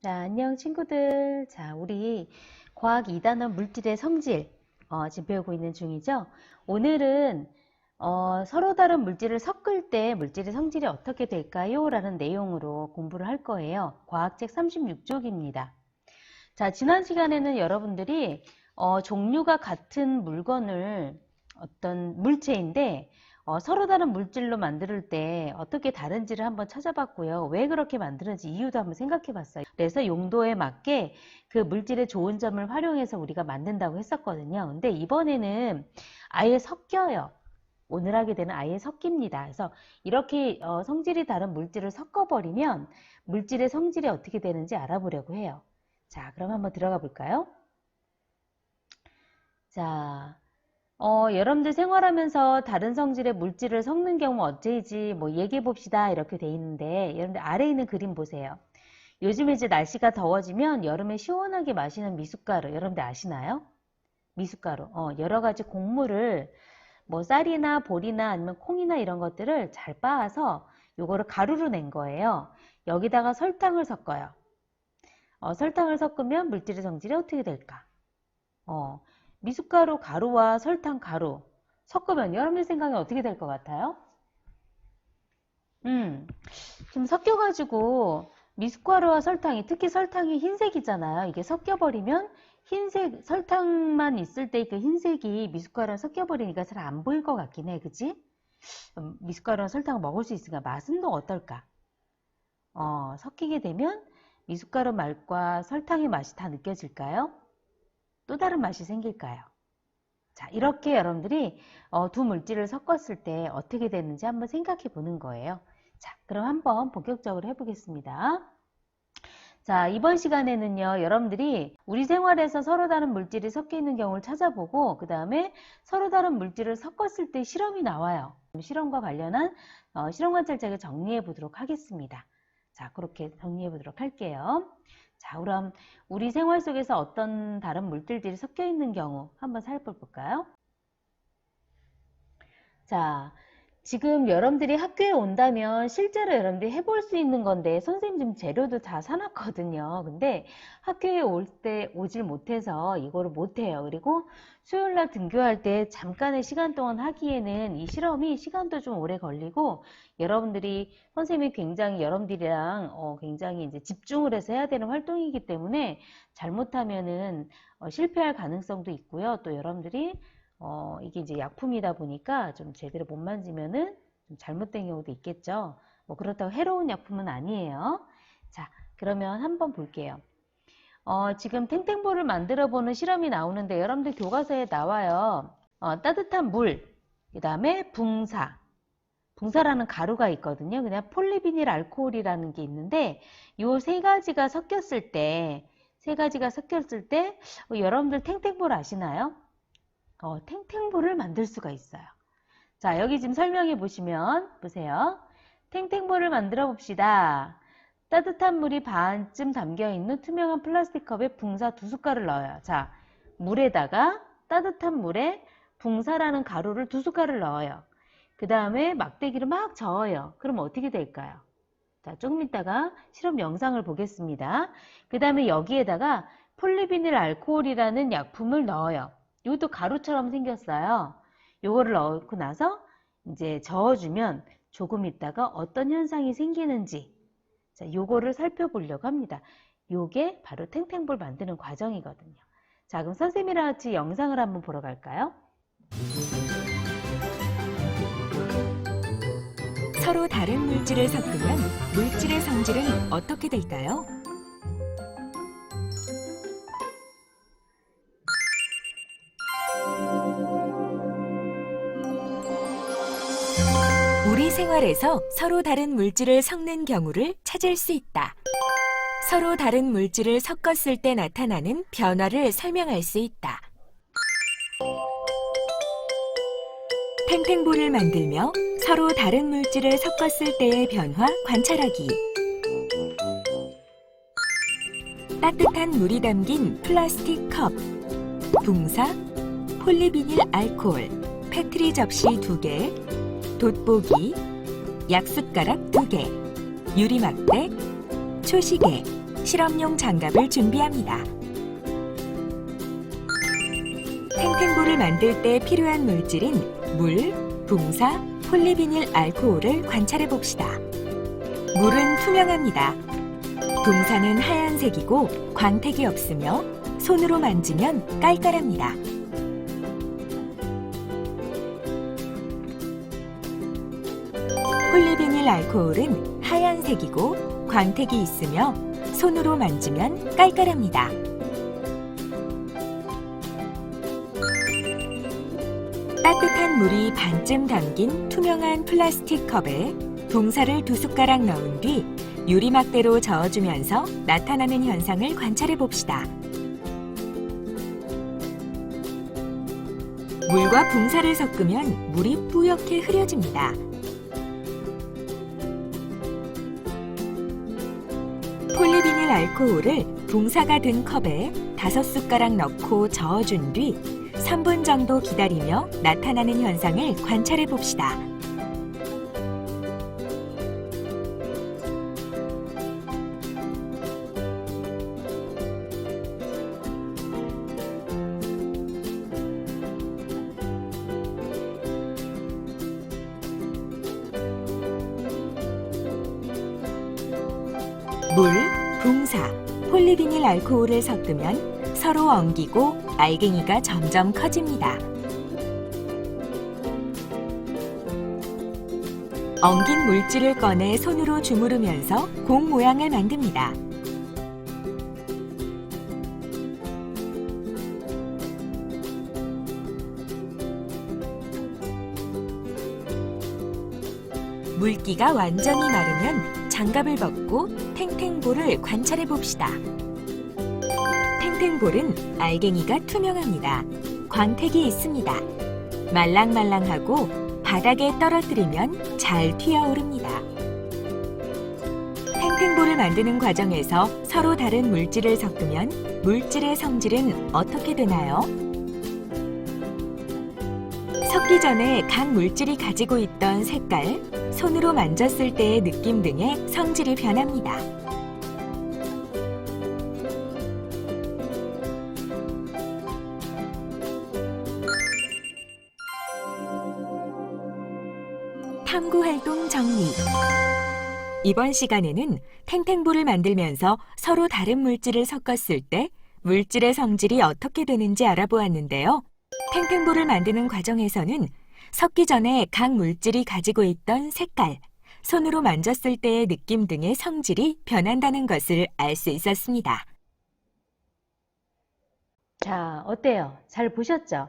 자, 안녕 친구들. 자, 우리 과학 2단원 물질의 성질 지금 배우고 있는 중이죠. 오늘은 서로 다른 물질을 섞을 때 물질의 성질이 어떻게 될까요? 라는 내용으로 공부를 할 거예요. 과학책 36쪽입니다. 자, 지난 시간에는 여러분들이 종류가 같은 물건을 어떤 물체인데 서로 다른 물질로 만들 때 어떻게 다른지를 한번 찾아봤고요. 왜 그렇게 만드는지 이유도 한번 생각해 봤어요. 그래서 용도에 맞게 그 물질의 좋은 점을 활용해서 우리가 만든다고 했었거든요. 근데 이번에는 아예 섞여요. 오늘 하게 되는 아예 섞입니다. 그래서 이렇게 성질이 다른 물질을 섞어버리면 물질의 성질이 어떻게 되는지 알아보려고 해요. 자, 그럼 한번 들어가 볼까요? 자, 여러분들 생활하면서 다른 성질의 물질을 섞는 경우 어째이지 뭐 얘기해 봅시다 이렇게 돼 있는데 여러분들 아래에 있는 그림 보세요. 요즘에 이제 날씨가 더워지면 여름에 시원하게 마시는 미숫가루 여러분들 아시나요? 미숫가루 여러 가지 곡물을 뭐 쌀이나 보리나 아니면 콩이나 이런 것들을 잘 빻아서 요거를 가루로 낸 거예요. 여기다가 설탕을 섞어요. 설탕을 섞으면 물질의 성질이 어떻게 될까? 미숫가루 가루와 설탕 가루 섞으면 여러분들 생각에 어떻게 될 것 같아요? 지금 섞여가지고 미숫가루와 설탕이 특히 설탕이 흰색이잖아요. 이게 섞여버리면 흰색 설탕만 있을 때 그 흰색이 미숫가루랑 섞여버리니까 잘 안 보일 것 같긴 해. 그치? 미숫가루랑 설탕을 먹을 수 있으니까 맛은 또 어떨까? 섞이게 되면 미숫가루 맛과 설탕의 맛이 다 느껴질까요? 또 다른 맛이 생길까요? 자, 이렇게 여러분들이 두 물질을 섞었을 때 어떻게 되는지 한번 생각해 보는 거예요. 자, 그럼 한번 본격적으로 해보겠습니다. 자, 이번 시간에는요, 여러분들이 우리 생활에서 서로 다른 물질이 섞여 있는 경우를 찾아보고, 그 다음에 서로 다른 물질을 섞었을 때 실험이 나와요. 실험과 관련한 실험 관찰책을 정리해 보도록 하겠습니다. 자, 그렇게 정리해 보도록 할게요. 자, 그럼 우리 생활 속에서 어떤 다른 물질들이 섞여 있는 경우 한번 살펴볼까요? 자, 지금 여러분들이 학교에 온다면 실제로 여러분들이 해볼 수 있는 건데 선생님 지금 재료도 다 사놨거든요. 근데 학교에 오질 못해서 이거를 못해요. 그리고 수요일날 등교할 때 잠깐의 시간 동안 하기에는 이 실험이 시간도 좀 오래 걸리고 여러분들이 선생님이 굉장히 여러분들이랑 굉장히 이제 집중을 해서 해야 되는 활동이기 때문에 잘못하면은 실패할 가능성도 있고요. 또 여러분들이 이게 이제 약품이다 보니까 좀 제대로 못 만지면은 좀 잘못된 경우도 있겠죠. 뭐 그렇다고 해로운 약품은 아니에요. 자, 그러면 한번 볼게요. 지금 탱탱볼을 만들어 보는 실험이 나오는데 여러분들 교과서에 나와요. 따뜻한 물, 그 다음에 붕사. 붕사라는 가루가 있거든요. 그냥 폴리비닐 알코올이라는 게 있는데 요 세 가지가 섞였을 때, 여러분들 탱탱볼 아시나요? 탱탱볼을 만들 수가 있어요. 자, 여기 지금 설명해 보시면 보세요. 탱탱볼을 만들어 봅시다. 따뜻한 물이 반쯤 담겨 있는 투명한 플라스틱 컵에 붕사 2숟갈을 넣어요. 자, 따뜻한 물에 붕사라는 가루를 2숟갈을 넣어요. 그 다음에 막대기로 막 저어요. 그럼 어떻게 될까요? 자, 조금 있다가 실험 영상을 보겠습니다. 그 다음에 여기에다가 폴리비닐 알코올이라는 약품을 넣어요. 이것도 가루처럼 생겼어요. 요거를 넣고 나서 이제 저어주면 조금 있다가 어떤 현상이 생기는지 자, 요거를 살펴보려고 합니다. 요게 바로 탱탱볼 만드는 과정이거든요. 자, 그럼 선생님이랑 같이 영상을 한번 보러 갈까요? 서로 다른 물질을 섞으면 물질의 성질은 어떻게 될까요? 우리 생활에서 서로 다른 물질을 섞는 경우를 찾을 수 있다. 서로 다른 물질을 섞었을 때 나타나는 변화를 설명할 수 있다. 탱탱볼을 만들며 서로 다른 물질을 섞었을 때의 변화 관찰하기. 따뜻한 물이 담긴 플라스틱 컵, 붕사, 폴리비닐 알코올, 패트리 접시 2개, 돋보기, 약숟가락 2개, 유리막대, 초시계, 실험용 장갑을 준비합니다. 탱탱볼을 만들 때 필요한 물질인 물, 붕사, 폴리비닐 알코올을 관찰해 봅시다. 물은 투명합니다. 붕사는 하얀색이고 광택이 없으며 손으로 만지면 깔깔합니다. 폴리비닐 알코올은 하얀색이고 광택이 있으며 손으로 만지면 깔깔합니다. 따뜻한 물이 반쯤 담긴 투명한 플라스틱 컵에 붕사를 2숟가락 넣은 뒤 유리막대로 저어주면서 나타나는 현상을 관찰해 봅시다. 물과 붕사를 섞으면 물이 뿌옇게 흐려집니다. 폴리비닐 알코올을 붕사가 든 컵에 5숟가락 넣고 저어준 뒤 3분 정도 기다리며 나타나는 현상을 관찰해 봅시다. 물, 붕사, 폴리비닐 알코올을 섞으면 서로 엉기고 알갱이가 점점 커집니다. 엉긴 물질을 꺼내 손으로 주무르면서 공 모양을 만듭니다. 물기가 완전히 마르면 장갑을 벗고 탱탱볼을 관찰해 봅시다. 탱탱볼은 알갱이가 투명합니다. 광택이 있습니다. 말랑말랑하고 바닥에 떨어뜨리면 잘 튀어오릅니다. 탱탱볼을 만드는 과정에서 서로 다른 물질을 섞으면 물질의 성질은 어떻게 되나요? 섞기 전에 각 물질이 가지고 있던 색깔, 손으로 만졌을 때의 느낌 등의 성질이 변합니다. 탐구활동 정리. 이번 시간에는 탱탱볼을 만들면서 서로 다른 물질을 섞었을 때 물질의 성질이 어떻게 되는지 알아보았는데요. 탱탱볼을 만드는 과정에서는 섞기 전에 각 물질이 가지고 있던 색깔, 손으로 만졌을 때의 느낌 등의 성질이 변한다는 것을 알 수 있었습니다. 자, 어때요? 잘 보셨죠?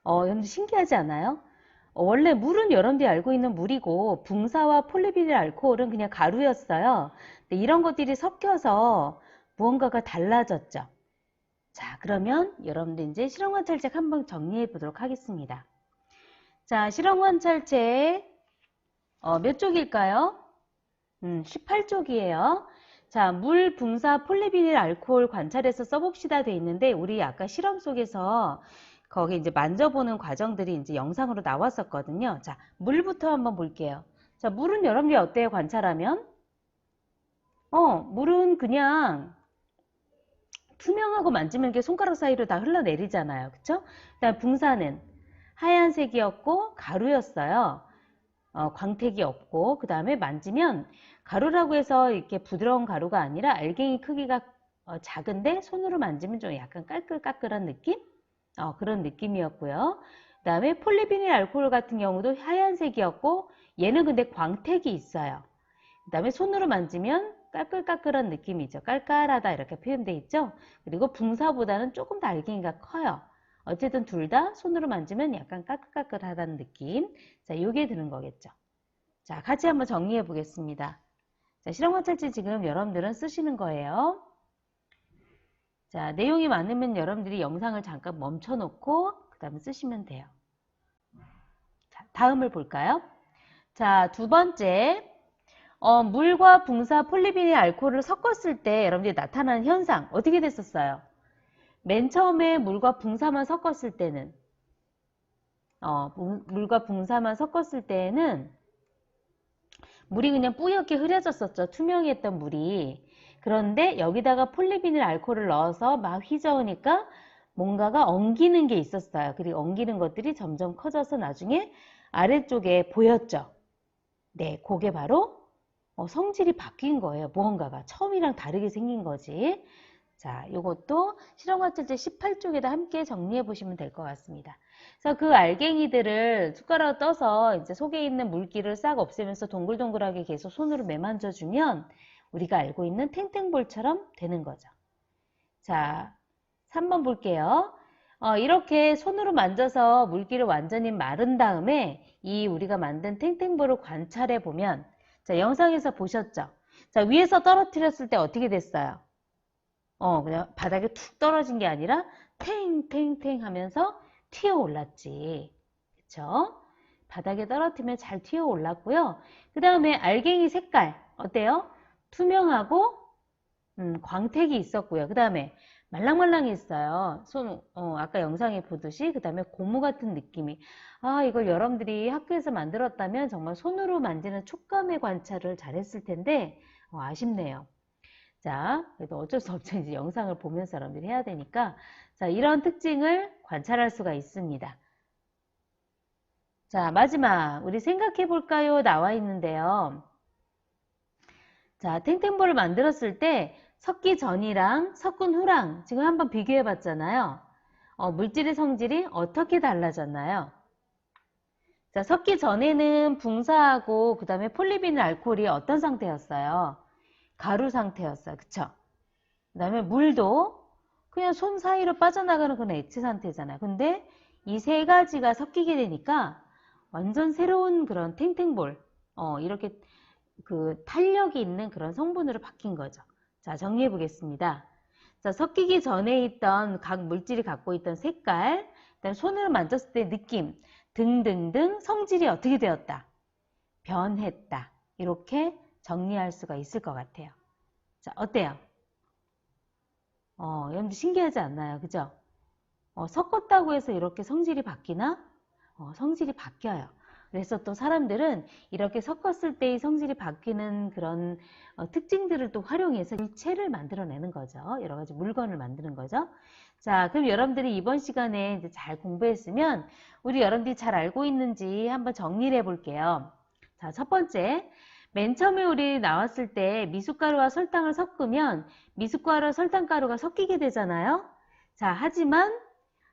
여러분들 신기하지 않아요? 원래 물은 여러분들이 알고 있는 물이고 붕사와 폴리비닐 알코올은 그냥 가루였어요. 근데 이런 것들이 섞여서 무언가가 달라졌죠. 자, 그러면 여러분들 이제 실험관찰책 한번 정리해 보도록 하겠습니다. 자, 실험관찰책 몇 쪽일까요? 18쪽이에요. 자, 물, 붕사, 폴리비닐 알코올 관찰해서 써봅시다 돼 있는데 우리 아까 실험 속에서 거기 이제 만져보는 과정들이 이제 영상으로 나왔었거든요. 자, 물부터 한번 볼게요. 자, 물은 여러분들이 어때요? 관찰하면? 물은 그냥 투명하고 만지면 이게 손가락 사이로 다 흘러내리잖아요. 그쵸? 그다음 붕사는 하얀색이었고 가루였어요. 광택이 없고, 그 다음에 만지면 가루라고 해서 이렇게 부드러운 가루가 아니라 알갱이 크기가 작은데 손으로 만지면 좀 약간 까끌까끌한 느낌? 그런 느낌이었고요. 그 다음에 폴리비닐 알코올 같은 경우도 하얀색이었고 얘는 근데 광택이 있어요. 그 다음에 손으로 만지면 까끌까끌한 느낌이죠. 깔깔하다 이렇게 표현되어 있죠. 그리고 붕사보다는 조금 더 알갱이가 커요. 어쨌든 둘 다 손으로 만지면 약간 까끌까끌하다는 느낌. 자, 요게 드는 거겠죠. 자, 같이 한번 정리해 보겠습니다. 자, 실험관찰지 지금 여러분들은 쓰시는 거예요. 자, 내용이 많으면 여러분들이 영상을 잠깐 멈춰 놓고 그 다음에 쓰시면 돼요. 자, 다음을 볼까요? 자, 두 번째. 물과 붕사, 폴리비닐 알코올을 섞었을 때 여러분들이 나타나는 현상 어떻게 됐었어요? 맨 처음에 물과 붕사만 섞었을 때는 물과 붕사만 섞었을 때에는 물이 그냥 뿌옇게 흐려졌었죠. 투명했던 물이. 그런데 여기다가 폴리비닐 알코올을 넣어서 막 휘저으니까 뭔가가 엉기는 게 있었어요. 그리고 엉기는 것들이 점점 커져서 나중에 아래쪽에 보였죠. 네, 그게 바로 성질이 바뀐 거예요. 무언가가 처음이랑 다르게 생긴 거지. 자, 요것도 실험과실제 18쪽에다 함께 정리해 보시면 될 것 같습니다. 그래서 그 알갱이들을 숟가락 떠서 이제 속에 있는 물기를 싹 없애면서 동글동글하게 계속 손으로 매만져 주면 우리가 알고 있는 탱탱볼처럼 되는 거죠. 자, 3번 볼게요. 이렇게 손으로 만져서 물기를 완전히 마른 다음에 이 우리가 만든 탱탱볼을 관찰해 보면, 자, 영상에서 보셨죠? 자, 위에서 떨어뜨렸을 때 어떻게 됐어요? 그냥 바닥에 툭 떨어진 게 아니라 탱탱탱 하면서 튀어 올랐지. 그쵸? 바닥에 떨어뜨리면 잘 튀어 올랐고요. 그 다음에 알갱이 색깔 어때요? 투명하고 광택이 있었고요. 그 다음에 말랑말랑했어요. 아까 영상에 보듯이. 그 다음에 고무 같은 느낌이. 이걸 여러분들이 학교에서 만들었다면 정말 손으로 만지는 촉감의 관찰을 잘했을 텐데 아쉽네요. 자, 그래도 어쩔 수 없죠. 이제 영상을 보면서 여러분들이 해야 되니까. 자, 이런 특징을 관찰할 수가 있습니다. 자, 마지막 우리 생각해 볼까요? 나와 있는데요. 자, 탱탱볼을 만들었을 때 섞기 전이랑 섞은 후랑 지금 한번 비교해 봤잖아요. 물질의 성질이 어떻게 달라졌나요? 자, 섞기 전에는 붕사하고 그 다음에 폴리비닐 알코올이 어떤 상태였어요? 가루 상태였어요. 그쵸? 그 다음에 물도 그냥 손 사이로 빠져나가는 그런 액체 상태잖아요. 근데 이 세 가지가 섞이게 되니까 완전 새로운 그런 탱탱볼, 이렇게 그 탄력이 있는 그런 성분으로 바뀐 거죠. 자, 정리해 보겠습니다. 자, 섞이기 전에 있던 각 물질이 갖고 있던 색깔, 그다음 손으로 만졌을 때 느낌 등등등 성질이 어떻게 되었다? 변했다. 이렇게 정리할 수가 있을 것 같아요. 자, 어때요? 여러분들 신기하지 않나요? 그죠? 섞었다고 해서 이렇게 성질이 바뀌나? 성질이 바뀌어요. 그래서 또 사람들은 이렇게 섞었을 때의 성질이 바뀌는 그런 특징들을 또 활용해서 일체를 만들어내는 거죠. 여러 가지 물건을 만드는 거죠. 자, 그럼 여러분들이 이번 시간에 이제 잘 공부했으면 우리 여러분들이 잘 알고 있는지 한번 정리를 해볼게요. 자, 첫 번째. 맨 처음에 우리 나왔을 때 미숫가루와 설탕을 섞으면 미숫가루와 설탕가루가 섞이게 되잖아요. 자, 하지만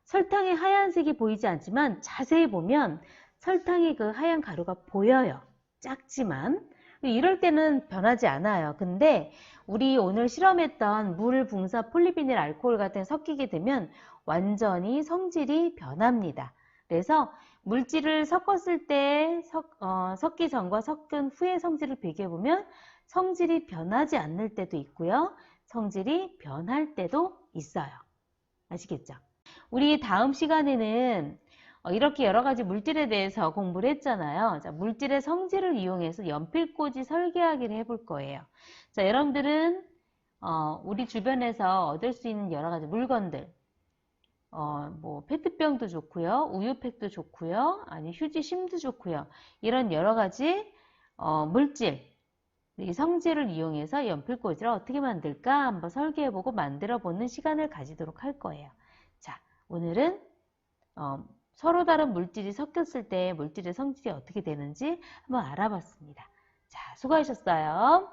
설탕의 하얀색이 보이지 않지만 자세히 보면 설탕의 그 하얀 가루가 보여요. 작지만. 이럴 때는 변하지 않아요. 근데 우리 오늘 실험했던 물, 붕사, 폴리비닐 알코올 같은 섞이게 되면 완전히 성질이 변합니다. 그래서 물질을 섞었을 때 섞기 전과 섞은 후의 성질을 비교해보면 성질이 변하지 않을 때도 있고요. 성질이 변할 때도 있어요. 아시겠죠? 우리 다음 시간에는 이렇게 여러 가지 물질에 대해서 공부를 했잖아요. 자, 물질의 성질을 이용해서 연필꽂이 설계하기를 해볼 거예요. 자, 여러분들은 우리 주변에서 얻을 수 있는 여러 가지 물건들, 뭐 페트병도 좋고요, 우유팩도 좋고요, 아니 휴지심도 좋고요. 이런 여러 가지 물질, 이 성질을 이용해서 연필꽂이를 어떻게 만들까 한번 설계해보고 만들어보는 시간을 가지도록 할 거예요. 자, 오늘은 서로 다른 물질이 섞였을 때 물질의 성질이 어떻게 되는지 한번 알아봤습니다. 자, 수고하셨어요.